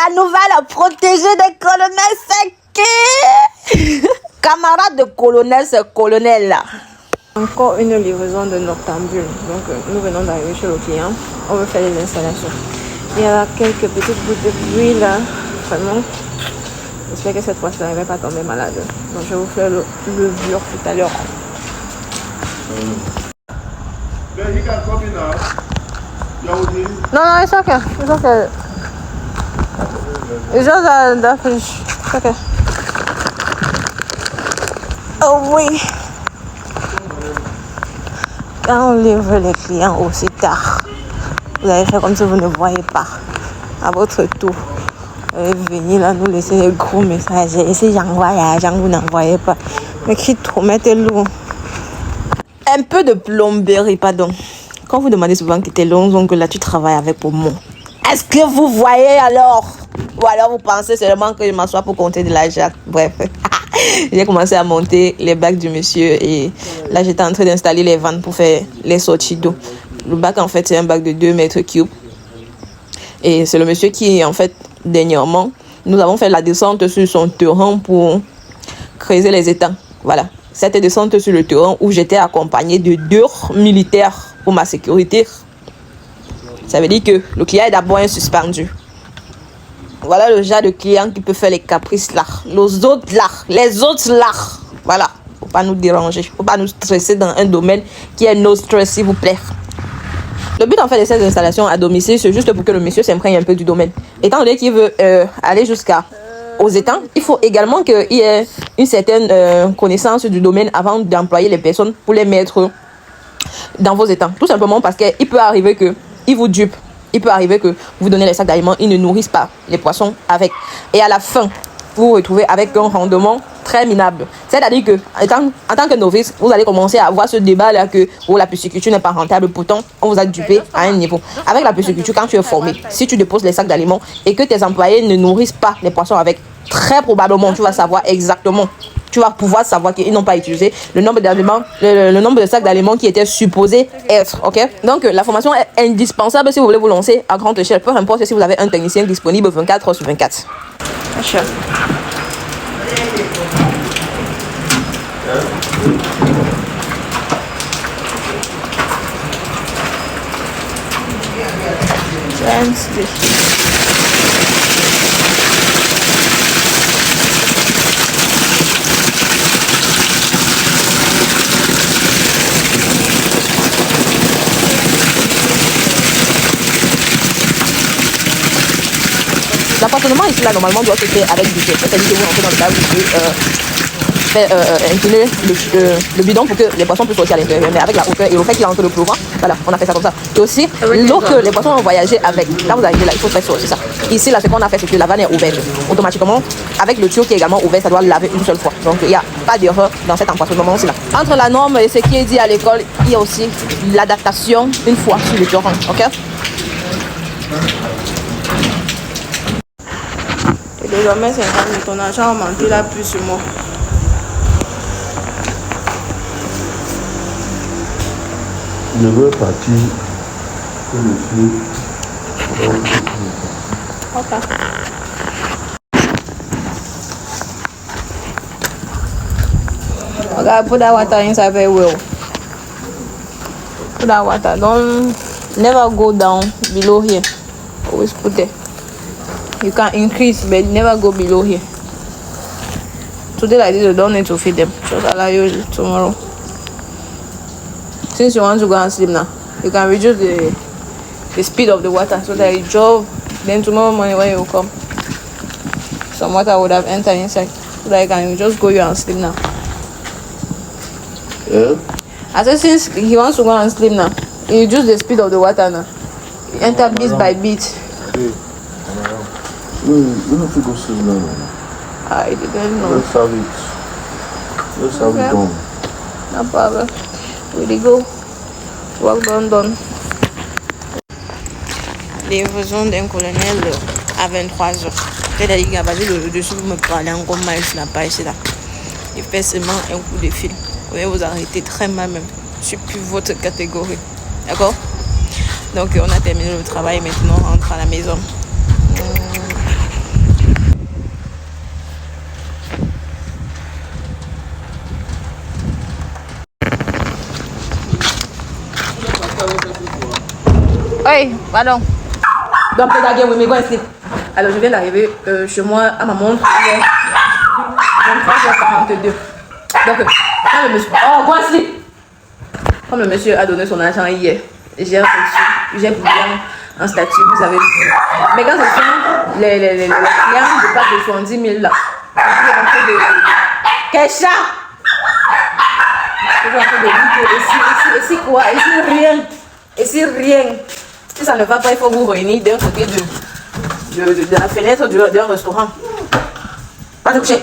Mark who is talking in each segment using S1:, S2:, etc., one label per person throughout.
S1: La nouvelle protégée des colonels, c'est qui? Camarade de colonel, c'est colonel là.
S2: Encore une livraison de noctambule. Donc nous venons d'arriver chez le client. On veut faire les installations. Il y a quelques petites gouttes de pluie là. Vraiment. J'espère que cette fois-ci, elle ne va pas tomber malade. Donc je vais vous faire le levure tout à l'heure. No, it's okay. It's okay. It's just that fish. It's okay. Oh oui. Quand on livre les clients aussi tard, vous allez faire comme si vous ne voyez pas. À votre tour, vous allez venir là nous laisser des gros messages. Et si j'envoie l'argent, vous n'envoyez pas. Mais qui trop mettez lourd.
S1: Un peu de plomberie, pardon. Quand vous demandez souvent qui était long, donc là tu travailles avec Pomo. Est-ce que vous voyez alors? Ou alors vous pensez seulement que je m'assois pour compter de l'argent? Bref. J'ai commencé à monter les bacs du monsieur et là j'étais en train d'installer les vannes pour faire les sorties d'eau. Le bac en fait c'est un bac de 2 mètres cubes. Et c'est le monsieur qui en fait dernièrement, nous avons fait la descente sur son terrain pour creuser les étangs. Voilà. Cette descente sur le terrain où j'étais accompagné de 2 militaires pour ma sécurité. Ça veut dire que le client est d'abord un suspendu. Voilà le genre de client qui peut faire les caprices là. Les autres là. Voilà. Faut pas nous déranger. Faut pas nous stresser dans un domaine qui est no stress, s'il vous plaît. Le but en fait de ces installations à domicile, c'est juste pour que le monsieur s'imprègne un peu du domaine. Étant donné qu'il veut aller jusqu'aux étangs, il faut également qu'il y ait une certaine connaissance du domaine avant d'employer les personnes pour les mettre dans vos étangs. Tout simplement parce qu'il peut arriver qu'il vous dupe. Il peut arriver que vous donnez les sacs d'aliments, ils ne nourrissent pas les poissons avec. Et à la fin, vous vous retrouvez avec un rendement très minable. C'est-à-dire que, en tant que novice, vous allez commencer à avoir ce débat-là que la pisciculture n'est pas rentable. Pourtant, on vous a dupé à un niveau. Avec la pisciculture, quand tu es formé, si tu déposes les sacs d'aliments et que tes employés ne nourrissent pas les poissons avec, très probablement, tu vas savoir exactement. Tu vas pouvoir savoir qu'ils n'ont pas utilisé le nombre d'aliments, le nombre de sacs d'aliments qui étaient supposés être, ok? Donc, la formation est indispensable si vous voulez vous lancer à grande échelle. Peu importe si vous avez un technicien disponible 24 heures sur 24.
S2: Achà.
S1: L'appartement ici là normalement doit se faire avec du jet. C'est-à-dire que vous rentrez dans le cadre où vous pouvez incliner le bidon pour que les poissons puissent sortir à l'intérieur. Mais avec la hauteur et le fait qu'il est en train de pleuvoir, voilà, on a fait ça comme ça. Et aussi, l'eau que les poissons ont voyagé avec, là vous arrivez là, il faut faire ça aussi ça. Ici là, ce qu'on a fait, c'est que la vanne est ouverte. Automatiquement, avec le tuyau qui est également ouvert, ça doit laver une seule fois. Donc il n'y a pas d'erreur dans cet empoisonnement aussi là. Entre la norme et ce qui est dit à l'école, il y a aussi l'adaptation une fois sur le terrain, ok?
S2: Désormais, 50 000, ton argent a augmenté là plus sur moi.
S3: Je veux partir que monsieur.
S2: Ok. Okay, put that water inside very well. Put that water. Don't never go down below here. Always put there. You can increase, but never go below here. Today like this, you don't need to feed them. Just allow you tomorrow. Since you want to go and sleep now, you can reduce the speed of the water so that it drop. Then tomorrow morning when you come, some water would have entered inside. So that you can just go and sleep now.
S3: Yeah?
S2: I said since he wants to go and sleep now, you reduce the speed of the water now. You enter bit by bit.
S3: Hey, you don't have to go sleep now.
S2: I didn't know.
S3: Let's have it. Let's have it done.
S2: No problem. We go. Work done. Livraison d'un colonel à 23h. C'est-à-dire qu'il a basé le dessus pour me parler encore mal, il n'a pas essayé là. Il fait seulement un coup de fil. Vous pouvez vous arrêter très mal même. Je suis plus votre catégorie. D'accord? Donc on a terminé le travail, maintenant on rentre à la maison.
S1: Pardon. Donc, regarde, oui, mais go and sleep.
S2: Alors, je viens d'arriver chez moi à ma montre. 23h42. Donc, quand le monsieur... Oh, go and sleep. Comme le monsieur a donné son argent hier, j'ai reçu, j'ai publié un statut, vous avez vu. Mais quand ce sont les clients de pas de 70 000 là,
S1: Kesha!
S2: je suis en train de dire que ici quoi? Ici rien. Ici rien. Si ça ne va pas, il faut vous réunir d'un côté de la fenêtre d'un restaurant.
S1: Va te coucher.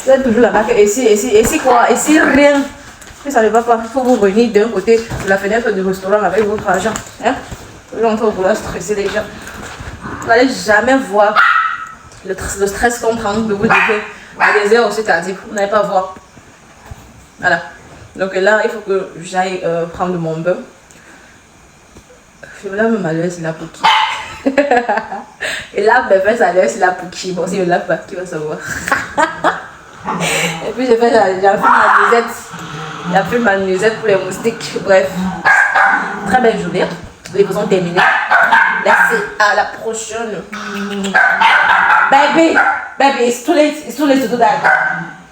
S2: Vous êtes toujours là-bas. Ici quoi? Ici rien. Si ça ne va pas, il faut vous réunir d'un côté de la fenêtre du restaurant avec votre argent. Hein? Vous êtes en train de vouloir stresser les gens. Vous n'allez jamais voir le stress qu'on prend de vous devez à des heures aussi tardives. Vous n'allez pas voir. Voilà. Donc là, il faut que j'aille prendre mon bain. Je me lave ma laisse là pour qui? Et là, mes fesses à l'aise là pour qui? Bon, si je ne lave pas, qui va savoir? Et puis j'ai fait ma nuisette. J'ai fait ma nuisette pour les moustiques. Bref. Très belle journée. Les livraisons terminées. Merci. À la prochaine.
S1: Baby, it's too late to do that.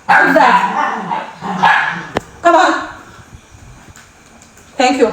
S1: Do that. Come on. Thank you.